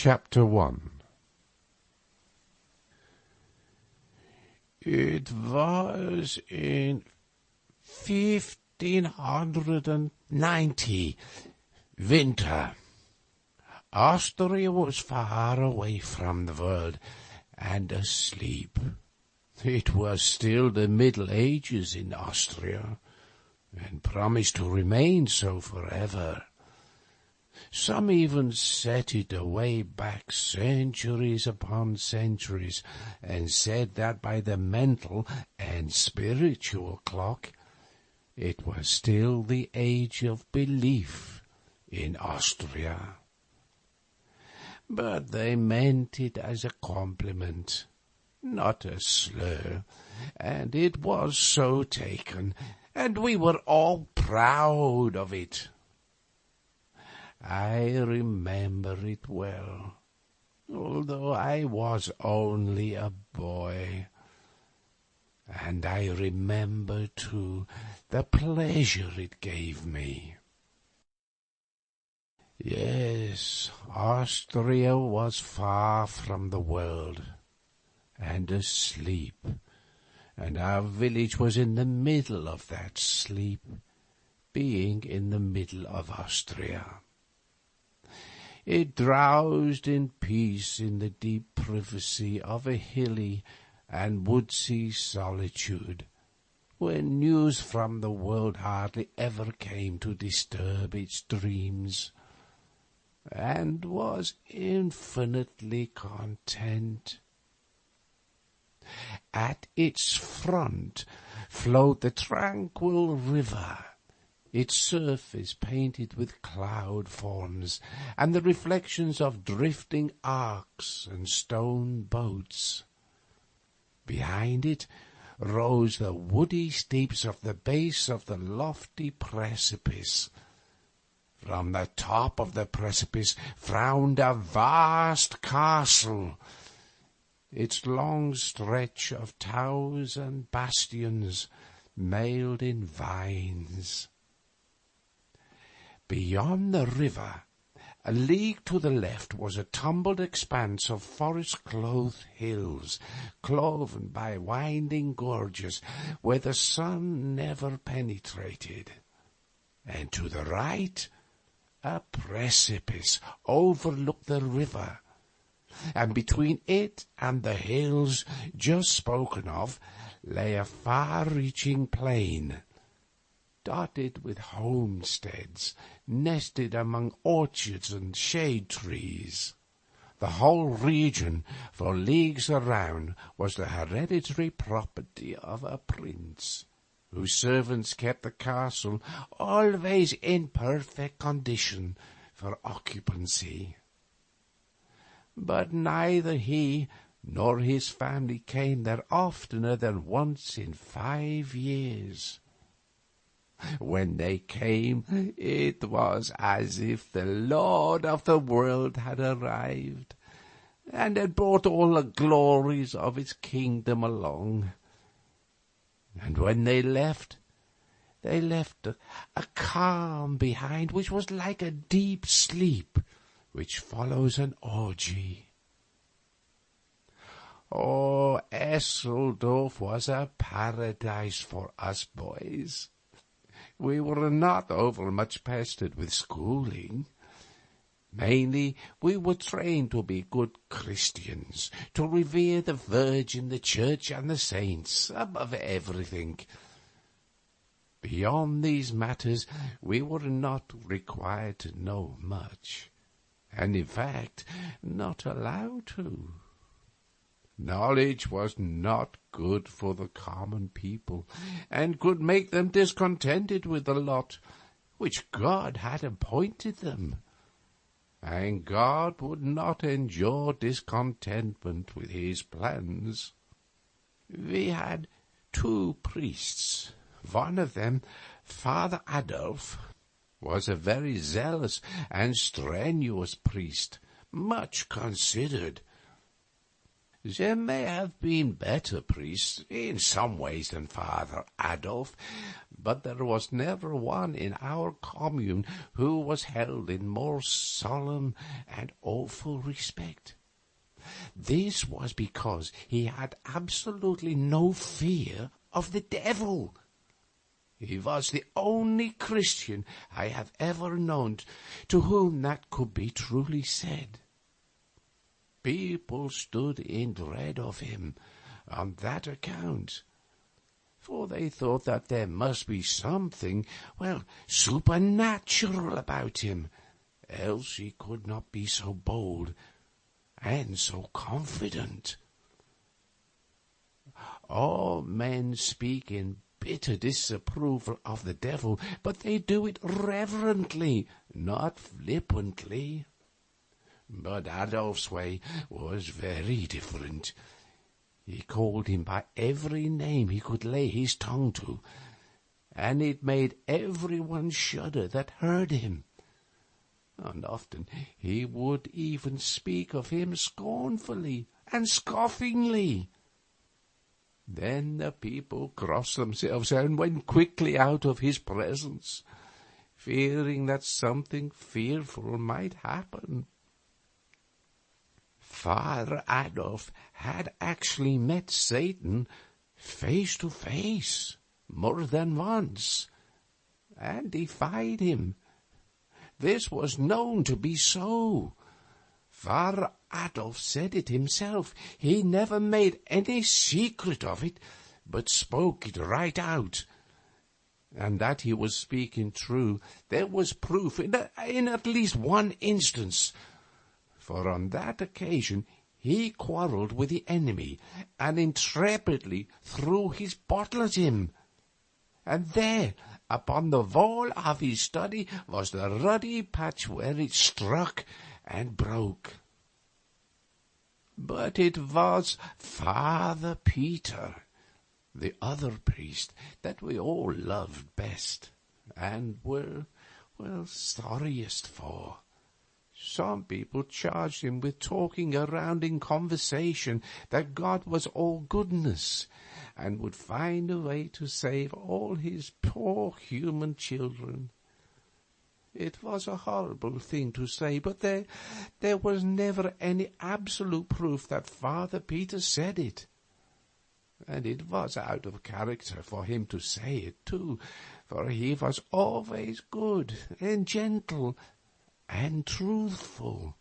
Chapter 1. It was in 1590, winter. Austria was far away from the world and asleep. It was still the Middle Ages in Austria, and promised to remain so forever. Some even set it away back centuries upon centuries, and said that by the mental and spiritual clock it was still the age of belief in Austria. But they meant it as a compliment, not a slur, and it was so taken, and we were all proud of it. I remember it well, although I was only a boy, and I remember, too, the pleasure it gave me. Yes, Austria was far from the world, and asleep, and our village was in the middle of that sleep, being in the middle of Austria. It drowsed in peace in the deep privacy of a hilly and woodsy solitude, where news from the world hardly ever came to disturb its dreams, and was infinitely content. At its front flowed the tranquil river, its surface painted with cloud forms and the reflections of drifting arcs and stone boats. Behind it rose the woody steeps of the base of the lofty precipice. From the top of the precipice frowned a vast castle, its long stretch of towers and bastions mailed in vines. Beyond the river, a league to the left, was a tumbled expanse of forest-clothed hills, cloven by winding gorges where the sun never penetrated, and to the right a precipice overlooked the river, and between it and the hills just spoken of lay a far-reaching plain, dotted with homesteads, nested among orchards and shade trees. The whole region, for leagues around, was the hereditary property of a prince, whose servants kept the castle always in perfect condition for occupancy. But neither he nor his family came there oftener than once in 5 years. When they came, it was as if the Lord of the world had arrived, and had brought all the glories of his kingdom along. And when they left a calm behind, which was like a deep sleep which follows an orgy. Oh, Esseldorf was a paradise for us boys. We were not overmuch pestered with schooling. Mainly we were trained to be good Christians, to revere the Virgin, the Church, and the saints above everything. Beyond these matters we were not required to know much, and in fact not allowed to. Knowledge was not good for the common people, and could make them discontented with the lot which God had appointed them, and God would not endure discontentment with his plans. We had 2 priests. One of them, Father Adolf, was a very zealous and strenuous priest, much considered. There may have been better priests in some ways than Father Adolf, but there was never one in our commune who was held in more solemn and awful respect. This was because he had absolutely no fear of the devil. He was the only Christian I have ever known to whom that could be truly said. People stood in dread of him on that account, for they thought that there must be something, supernatural about him, else he could not be so bold and so confident. All men speak in bitter disapproval of the devil, but they do it reverently, not flippantly. But Adolf's way was very different. He called him by every name he could lay his tongue to, and it made everyone shudder that heard him. And often he would even speak of him scornfully and scoffingly. Then the people crossed themselves and went quickly out of his presence, fearing that something fearful might happen. Father Adolf had actually met Satan face to face more than once, and defied him. This was known to be so. Father Adolf said it himself. He never made any secret of it, but spoke it right out. And that he was speaking true, there was proof in at least one instance. For on that occasion he quarrelled with the enemy, and intrepidly threw his bottle at him. And there, upon the wall of his study, was the ruddy patch where it struck and broke. But it was Father Peter, the other priest, that we all loved best, and were, sorriest for. Some people charged him with talking around in conversation that God was all goodness, and would find a way to save all his poor human children. It was a horrible thing to say, but there was never any absolute proof that Father Peter said it. And it was out of character for him to say it, too, for he was always good and gentle and truthful.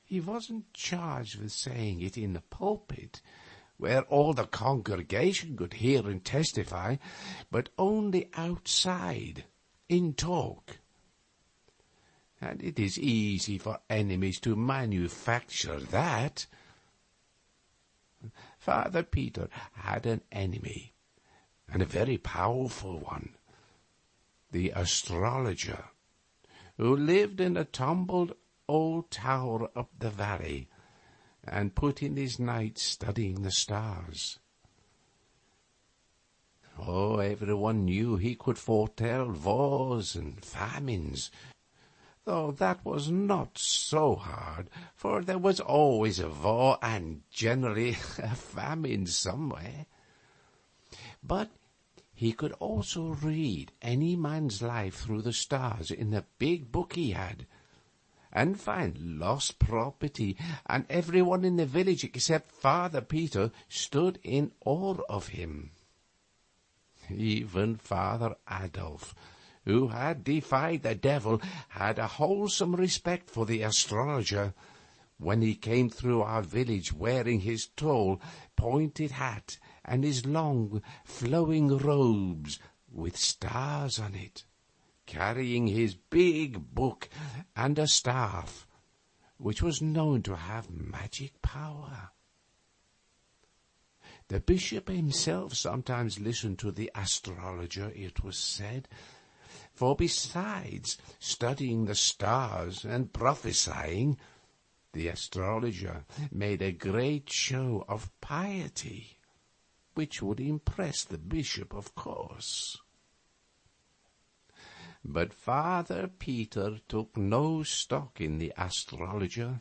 He wasn't charged with saying it in the pulpit, where all the congregation could hear and testify, but only outside, in talk. And it is easy for enemies to manufacture that. Father Peter had an enemy, and a very powerful one, the astrologer, who lived in a tumbled old tower up the valley, and put in his nights studying the stars. Oh, everyone knew he could foretell wars and famines, though that was not so hard, for there was always a war and generally a famine somewhere. But he could also read any man's life through the stars in the big book he had, and find lost property, and everyone in the village except Father Peter stood in awe of him. Even Father Adolf, who had defied the devil, had a wholesome respect for the astrologer when he came through our village wearing his tall, pointed hat and his long, flowing robes with stars on it, carrying his big book and a staff, which was known to have magic power. The bishop himself sometimes listened to the astrologer, it was said, for besides studying the stars and prophesying, the astrologer made a great show of piety, which would impress the bishop, of course. But Father Peter took no stock in the astrologer.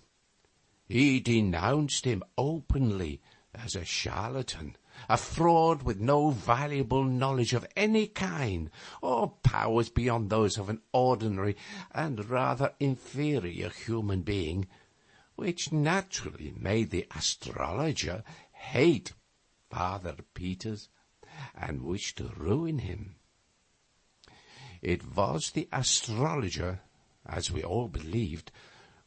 He denounced him openly as a charlatan, a fraud with no valuable knowledge of any kind, or powers beyond those of an ordinary and rather inferior human being, which naturally made the astrologer hate Father Peters and wish to ruin him. It was the astrologer, as we all believed,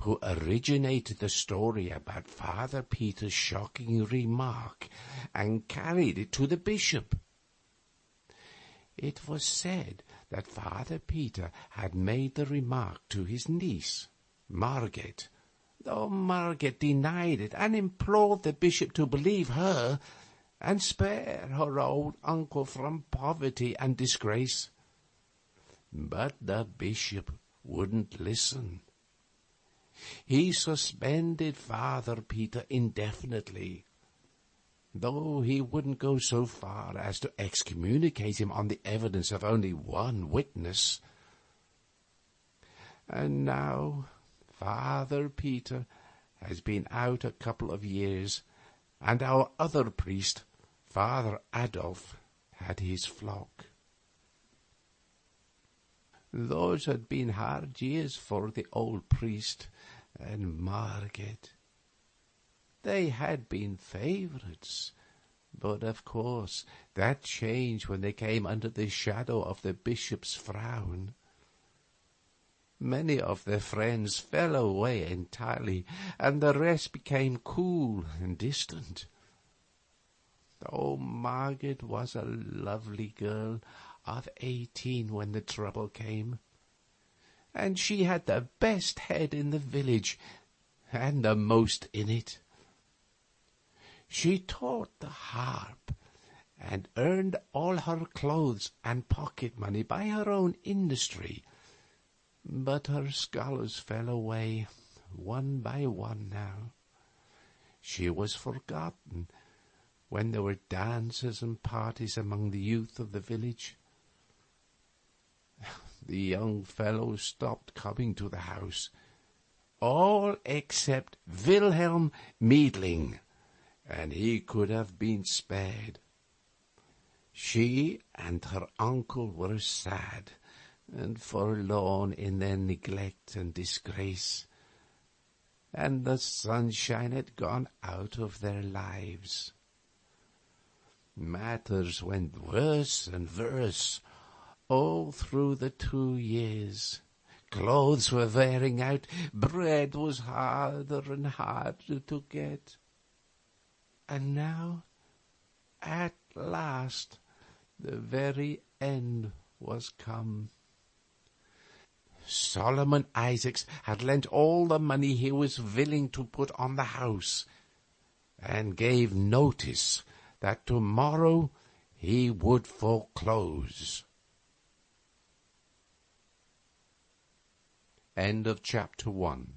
who originated the story about Father Peter's shocking remark and carried it to the bishop. It was said that Father Peter had made the remark to his niece, Margaret, though Margaret denied it and implored the bishop to believe her and spare her old uncle from poverty and disgrace. But the bishop wouldn't listen. He suspended Father Peter indefinitely, though he wouldn't go so far as to excommunicate him on the evidence of only one witness. And now Father Peter has been out a couple of years, and our other priest, Father Adolf, had his flock. Those had been hard years for the old priest and Margaret. They had been favourites, but of course that changed when they came under the shadow of the bishop's frown. Many of their friends fell away entirely, and the rest became cool and distant. Oh, Margaret was a lovely girl of 18 when the trouble came, and she had the best head in the village, and the most in it. She taught the harp, and earned all her clothes and pocket money by her own industry, but her scholars fell away, one by one now. She was forgotten when there were dances and parties among the youth of the village. The young fellows stopped coming to the house, all except Wilhelm Meidling, and he could have been spared. She and her uncle were sad and forlorn in their neglect and disgrace, and the sunshine had gone out of their lives. Matters went worse and worse all through the 2 years. Clothes were wearing out, bread was harder and harder to get. And now, at last, the very end was come. Solomon Isaacs had lent all the money he was willing to put on the house, and gave notice that tomorrow he would foreclose. End of chapter 1.